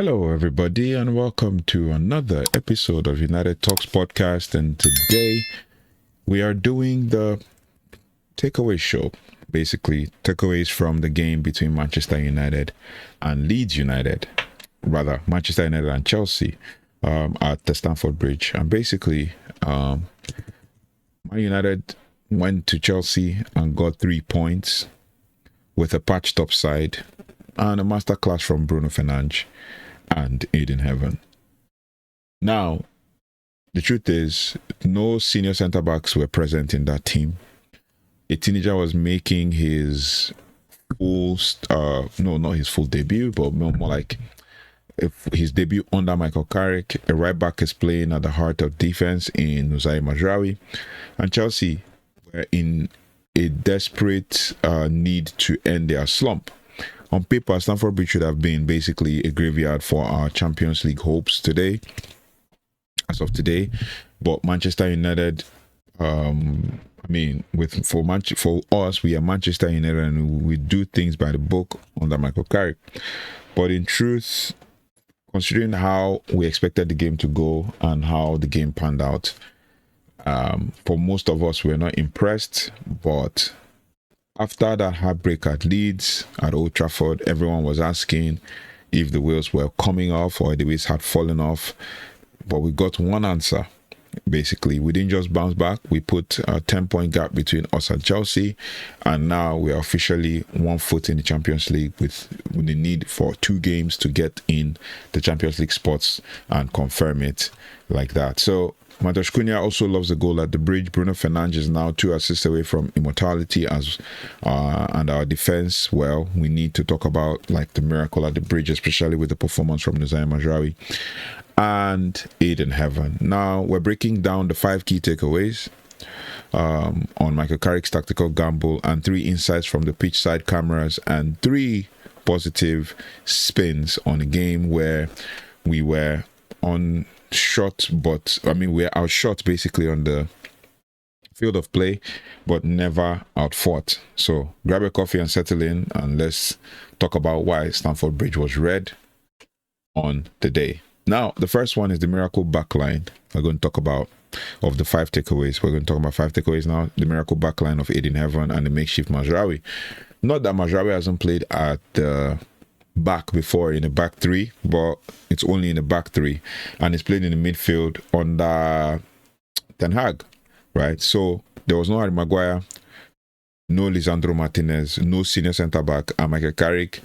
Hello, everybody, and welcome to another episode of United Talks podcast. And today we are doing the takeaway show, basically, takeaways from the game between Manchester United and Leeds United, rather, Manchester United and Chelsea at the Stamford Bridge. And basically, Man United went to Chelsea and got 3 points with a patched up side and a masterclass from Bruno Fernandes and Ayden Heaven. Now, the truth is, no senior centre backs were present in that team. A teenager was making his full, not his full debut, but more like his debut under Michael Carrick. A right back is playing at the heart of defense in Noussair Mazraoui, and Chelsea were in a desperate need to end their slump. On paper, Stamford Bridge should have been basically a graveyard for our Champions League hopes today, as of today. But Manchester United, for us, we are Manchester United and we do things by the book under Michael Carrick. But in truth, considering how we expected the game to go and how the game panned out, for most of us, we're not impressed. But after that heartbreak at Leeds, at Old Trafford, everyone was asking if the wheels were coming off or the wheels had fallen off. But we got one answer. Basically, we didn't just bounce back. We put a 10-point gap between us and Chelsea. And now we are officially 1 foot in the Champions League with the need for 2 games to get in the Champions League spots and confirm it like that. So Matheus Cunha also loves the goal at the bridge. Bruno Fernandes is now 2 assists away from immortality and our defense. Well, we need to talk about like the miracle at the bridge, especially with the performance from Noussair Mazraoui and Ayden Heaven. Now we're breaking down the 5 key takeaways on Michael Carrick's tactical gamble and 3 insights from the pitch side cameras and 3 positive spins on a game where we were on shot, but we're outshot basically on the field of play, but never outfought. So grab a coffee and settle in, and let's talk about why Stamford Bridge was red on the day. Now, the first one is the miracle backline. We're going to talk about of the 5 takeaways. We're going to talk about 5 takeaways now. The miracle backline of Ayden Heaven and the makeshift Mazraoui. Not that Mazraoui hasn't played at the back before in the back 3, but it's only in the back 3, and it's played in the midfield under Ten Hag, right? So there was no Harry Maguire, no Lisandro Martinez, no senior centre back, and Michael Carrick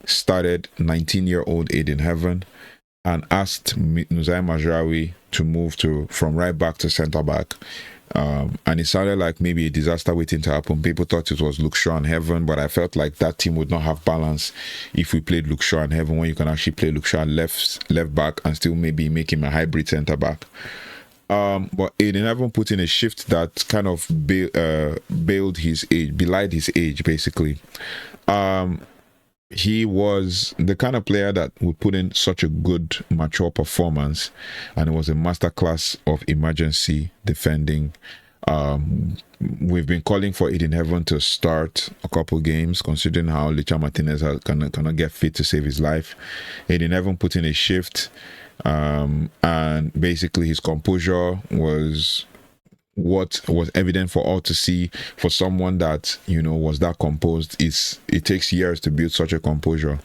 started 19-year-old Ayden Heaven and asked Noussair Mazraoui to move from right back to centre back. And it sounded like maybe a disaster waiting to happen. People thought it was Noussair and Heaven, but I felt like that team would not have balance if we played Noussair and Heaven, when you can actually play Noussair left back and still maybe make him a hybrid centre back. But Ayden Heaven put in a shift that kind of belied his age, basically. He was the kind of player that would put in such a good, mature performance, and it was a masterclass of emergency defending. We've been calling for Ayden Heaven to start a couple games, considering how Lisandro Martinez cannot get fit to save his life. Ayden Heaven put in a shift, and basically his composure was what was evident for all to see. For someone that was that composed, it takes years to build such a composure.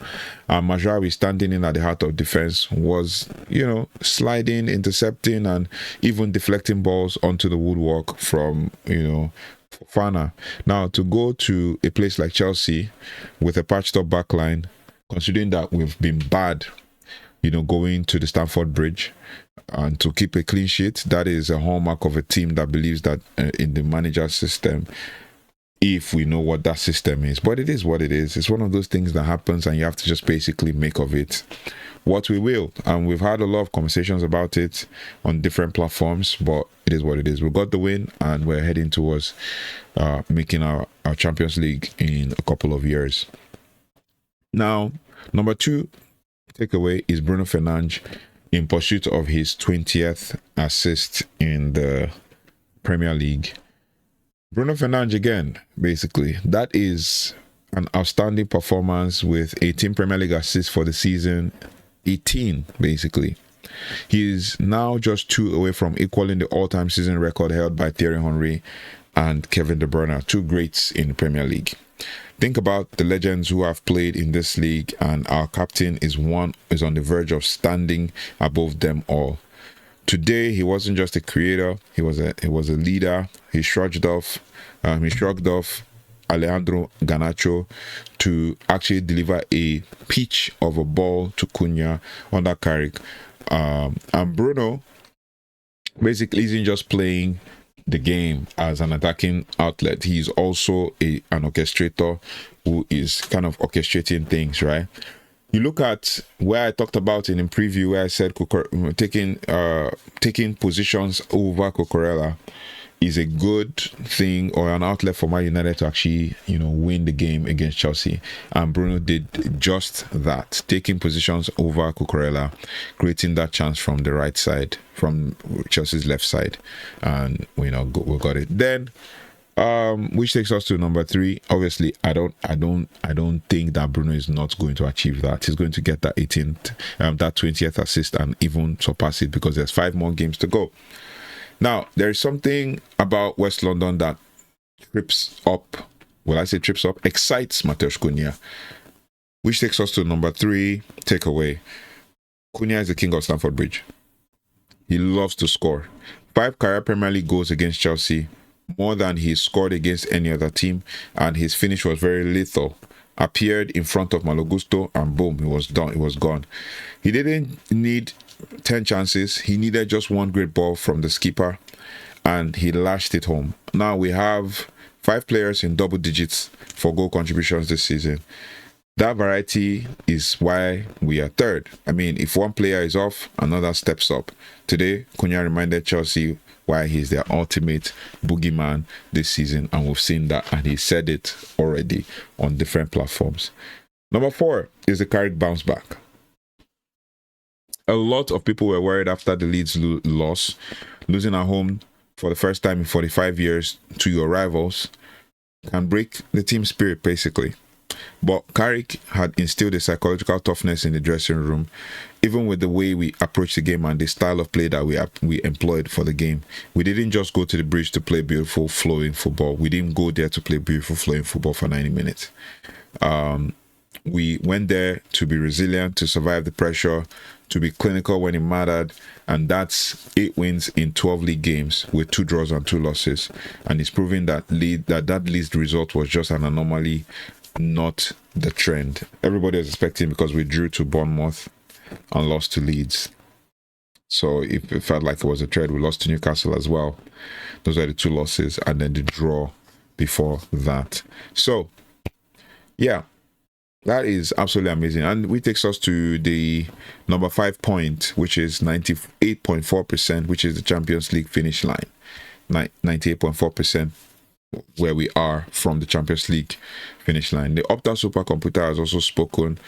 Mazraoui, standing in at the heart of defense, was sliding, intercepting, and even deflecting balls onto the woodwork from Fofana. Now, to go to a place like Chelsea with a patched up backline, considering that we've been bad going to the Stamford Bridge, and to keep a clean sheet, that is a hallmark of a team that believes that in the manager's system, if we know what that system is. But it is what it is. It's one of those things that happens, and you have to just basically make of it what we will. And we've had a lot of conversations about it on different platforms, but it is what it is. We got the win, and we're heading towards making our Champions League in a couple of years. Now, number 2 takeaway is Bruno Fernandes in pursuit of his 20th assist in the Premier League. Bruno Fernandes again, basically. That is an outstanding performance with 18 Premier League assists for the season 18 basically. He is now just 2 away from equaling the all-time season record held by Thierry Henry and Kevin De Bruyne, 2 greats in the Premier League. Think about the legends who have played in this league, and our captain is on the verge of standing above them all. Today, he wasn't just a creator; he was a leader. He shrugged off Alejandro Garnacho to actually deliver a pitch of a ball to Cunha under Carrick. And Bruno basically isn't just playing the game as an attacking outlet. He's also an orchestrator who is kind of orchestrating things, right? You look at where I talked about in preview, where I said taking positions over Cucurella is a good thing or an outlet for Man United to actually, win the game against Chelsea. And Bruno did just that, taking positions over Cucurella, creating that chance from the right side, from Chelsea's left side, and we got it. Then, which takes us to number 3. Obviously, I don't think that Bruno is not going to achieve that. He's going to get that 18th, that 20th assist, and even surpass it because there's 5 more games to go. Now, there is something about West London that excites Matheus Cunha, which takes us to number 3 takeaway. Cunha is the king of Stamford Bridge. He loves to score. 5 career Premier League goals against Chelsea, more than he scored against any other team, and his finish was very lethal. Appeared in front of Malo Gusto, and boom, it was done. It was gone. He didn't need 10 chances. He needed just 1 great ball from the skipper, and he lashed it home. Now we have 5 players in double digits for goal contributions this season. That variety is why we are 3rd. I mean, if one player is off, another steps up. Today, Cunha reminded Chelsea why he's their ultimate boogeyman this season, and we've seen that, and he said it already on different platforms. Number 4 is the Carrick bounce back. A lot of people were worried after the Leeds loss, losing at home for the first time in 45 years to your rivals can break the team spirit basically. But Carrick had instilled a psychological toughness in the dressing room, even with the way we approached the game and the style of play that we employed for the game. We didn't just go to the bridge to play beautiful flowing football. We didn't go there to play beautiful flowing football for 90 minutes. We went there to be resilient, to survive the pressure, to be clinical when it mattered, and that's 8 wins in 12 league games with 2 draws and 2 losses. And it's proving that that Leeds result was just an anomaly, not the trend. Everybody was expecting, because we drew to Bournemouth and lost to Leeds, so it felt like it was a trend. We lost to Newcastle as well. Those are the 2 losses, and then the draw before that. So yeah, that is absolutely amazing. And we takes us to the number 5 point, which is 98.4%, which is the Champions League finish line. 98.4%, where we are from the Champions League finish line. The Opta supercomputer has also spoken.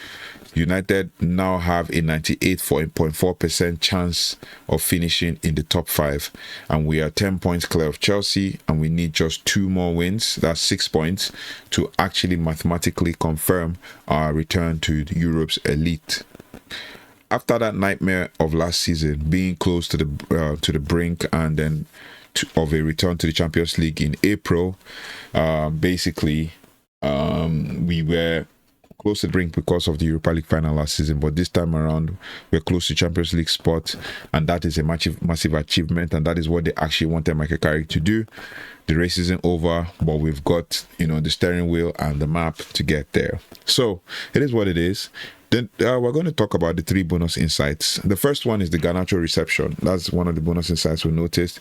United now have a 98.4% chance of finishing in the top 5, and we are 10 points clear of Chelsea, and we need just 2 more wins, that's 6 points, to actually mathematically confirm our return to Europe's elite. After that nightmare of last season, being close to the brink, and then of a return to the Champions League in April, we were close to the brink because of the Europa League final last season, but this time around we're close to Champions League spot, and that is a massive achievement, and that is what they actually wanted Michael Carrick to do. The race isn't over, but we've got the steering wheel and the map to get there. So it is what it is. Then we're going to talk about the 3 bonus insights. The first one is the Garnacho reception. That's one of the bonus insights we noticed.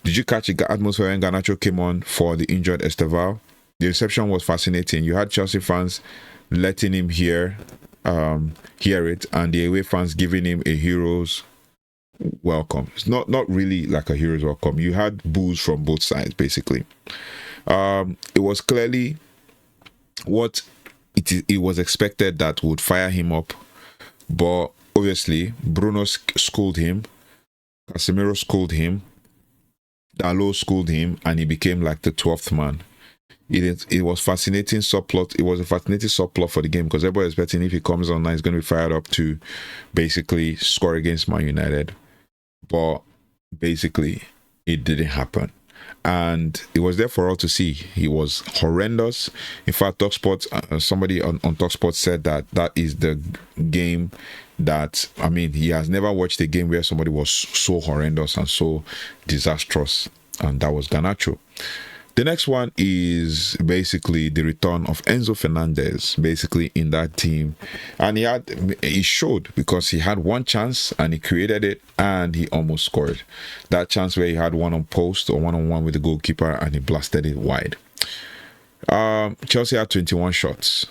Did you catch the atmosphere when Garnacho came on for the injured Estevao? The reception was fascinating. You had Chelsea fans letting him hear it, and the away fans giving him a hero's welcome. It's not really like a hero's welcome. You had boos from both sides, basically. It was clearly what it was expected that would fire him up, but obviously Bruno schooled him, Casemiro schooled him, Dalot schooled him, and he became like the 12th man. it was fascinating subplot. It was a fascinating subplot for the game because everybody was expecting if he comes on, he's going to be fired up to basically score against Man United. But basically, it didn't happen. And it was there for all to see. He was horrendous. In fact, TalkSport, somebody on TalkSport said that is the game that, I mean, he has never watched a game where somebody was so horrendous and so disastrous. And that was Garnacho. The next one is basically the return of Enzo Fernandes, basically in that team. And he showed because he had one chance and he created it and he almost scored. That chance where he had one on post or one-on-one with the goalkeeper and he blasted it wide. Chelsea had 21 shots,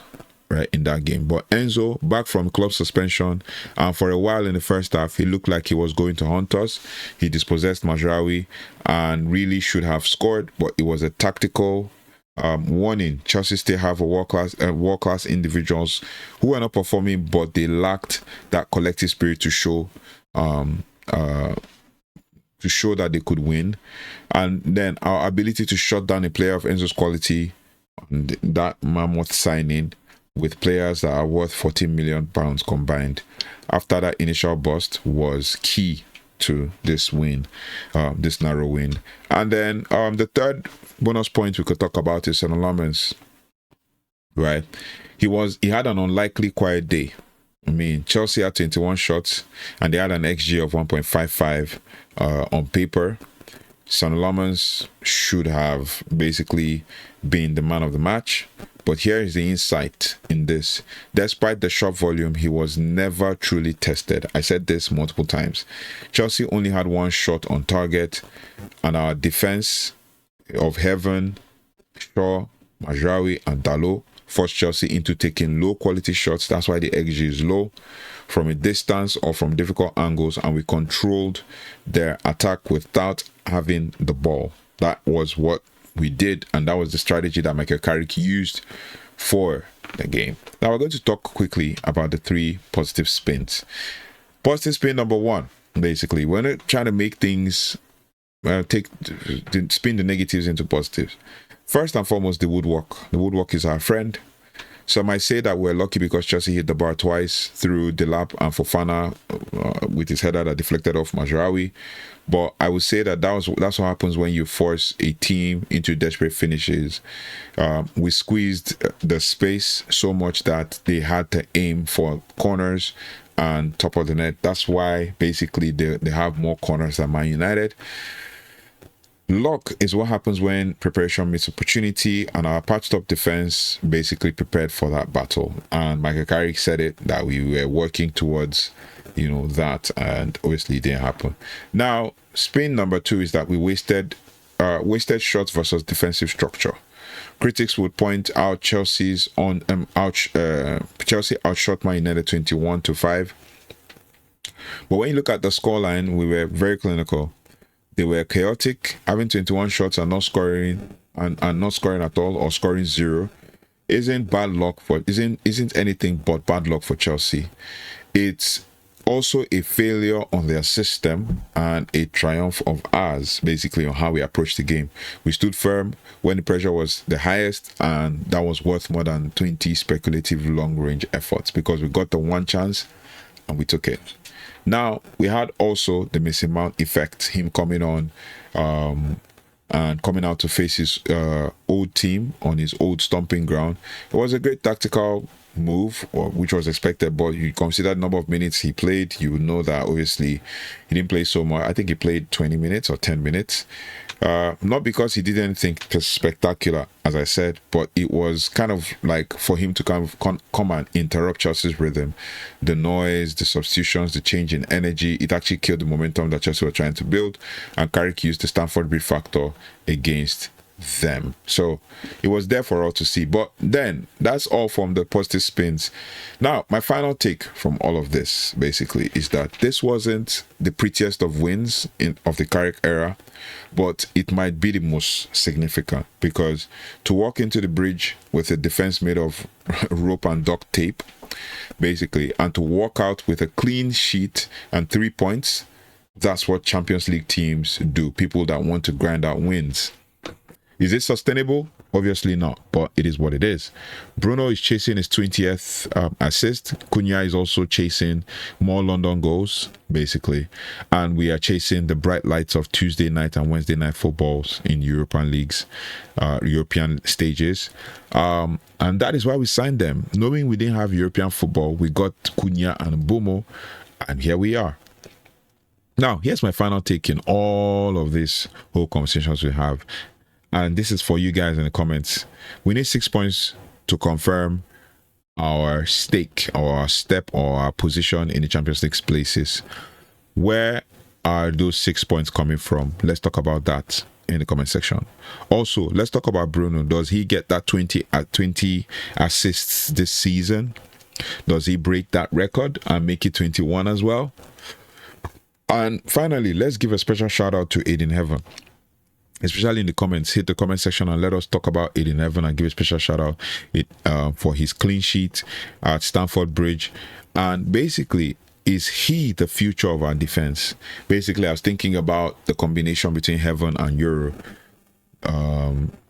right, in that game. But Enzo, back from club suspension, and for a while in the first half, he looked like he was going to haunt us. He dispossessed Mazraoui and really should have scored, but it was a tactical warning. Chelsea still have a world-class individuals who are not performing, but they lacked that collective spirit to show that they could win. And then our ability to shut down a player of Enzo's quality, and that mammoth signing, with players that are worth £14 million combined after that initial bust, was key to this win, this narrow win. And then the third bonus point we could talk about is Son Lamens, right? He had an unlikely quiet day. I mean, Chelsea had 21 shots and they had an XG of 1.55 on paper. Son Lamens should have basically been the man of the match. But here is the insight in this. Despite the shot volume, he was never truly tested. I said this multiple times. Chelsea only had one shot on target, and our defense of Heaven, Shaw, Mazraoui, and Dalot forced Chelsea into taking low-quality shots. That's why the XG is low, from a distance or from difficult angles, and we controlled their attack without having the ball. That was what we did, and that was the strategy that Michael Carrick used for the game. Now we're going to talk quickly about the 3 positive spins. Positive spin number 1, basically, we're not trying to make things spin the negatives into positives. First and foremost, the woodwork. The woodwork is our friend. Some might say that we're lucky because Chelsea hit the bar twice through Delap and Fofana with his header that deflected off Mazraoui. But I would say that that's what happens when you force a team into desperate finishes. We squeezed the space so much that they had to aim for corners and top of the net. That's why basically they have more corners than Man United. Luck is what happens when preparation meets opportunity, and our patched up defense basically prepared for that battle. And Michael Carrick said it, that we were working towards, that, and obviously it didn't happen. Now, spin number 2 is that we wasted shots versus defensive structure. Critics would point out Chelsea outshot Man United 21-5. But when you look at the scoreline, we were very clinical. They were chaotic. Having 21 shots and not scoring and not scoring at all, or scoring 0, isn't anything but bad luck for Chelsea. It's also a failure on their system and a triumph of ours, basically, on how we approached the game. We stood firm when the pressure was the highest, and that was worth more than 20 speculative long-range efforts because we got the one chance and we took it. Now, we had also the Mason Mount effect, him coming on and coming out to face his old team on his old stomping ground. It was a great tactical move, which was expected, but you consider the number of minutes he played, you would know that obviously he didn't play so much. I think he played 20 minutes or 10 minutes. Not because he did anything spectacular, as I said, but it was kind of like for him to come and interrupt Chelsea's rhythm. The noise, the substitutions, the change in energy, it actually killed the momentum that Chelsea were trying to build, and Carrick used the Stamford Bridge factor against them. So it was there for all to see. But then that's all from the positive spins. Now, my final take from all of this basically is that this wasn't the prettiest of wins of the Carrick era, but it might be the most significant, because to walk into the bridge with a defense made of rope and duct tape basically, and to walk out with a clean sheet and 3 points, that's what Champions League teams do. People that want to grind out wins. Is it sustainable? Obviously not, but it is what it is. Bruno is chasing his 20th assist. Cunha is also chasing more London goals, basically. And we are chasing the bright lights of Tuesday night and Wednesday night footballs in European leagues, European stages. And that is why we signed them. Knowing we didn't have European football, we got Cunha and Mbumo, and here we are. Now, here's my final take in all of these whole conversations we have. And this is for you guys in the comments. We need 6 points to confirm our stake or our step or our position in the Champions League places. Where are those 6 points coming from? Let's talk about that in the comment section. Also, let's talk about Bruno. Does he get that 20 assists this season? Does he break that record and make it 21 as well? And finally, let's give a special shout out to Ayden Heaven. Especially in the comments, hit the comment section and let us talk about Ayden Heaven and give a special shout out for his clean sheet at Stamford Bridge. And basically, is he the future of our defense? Basically, I was thinking about the combination between Heaven and Euro.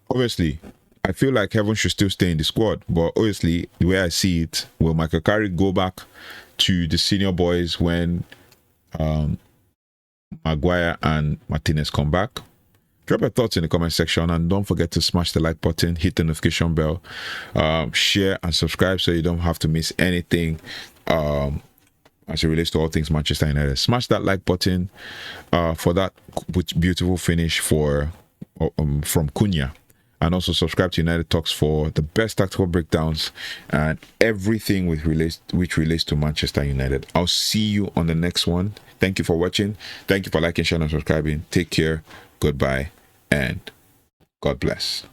Obviously, I feel like Heaven should still stay in the squad, but obviously, the way I see it, will Michael Carrick go back to the senior boys when Maguire and Martinez come back? Drop your thoughts in the comment section and don't forget to smash the like button, hit the notification bell, share and subscribe so you don't have to miss anything as it relates to all things Manchester United. Smash that like button for that beautiful finish from Cunha. And also subscribe to United Talks for the best tactical breakdowns and everything which relates to Manchester United. I'll see you on the next one. Thank you for watching. Thank you for liking, sharing, and subscribing. Take care. Goodbye. And God bless.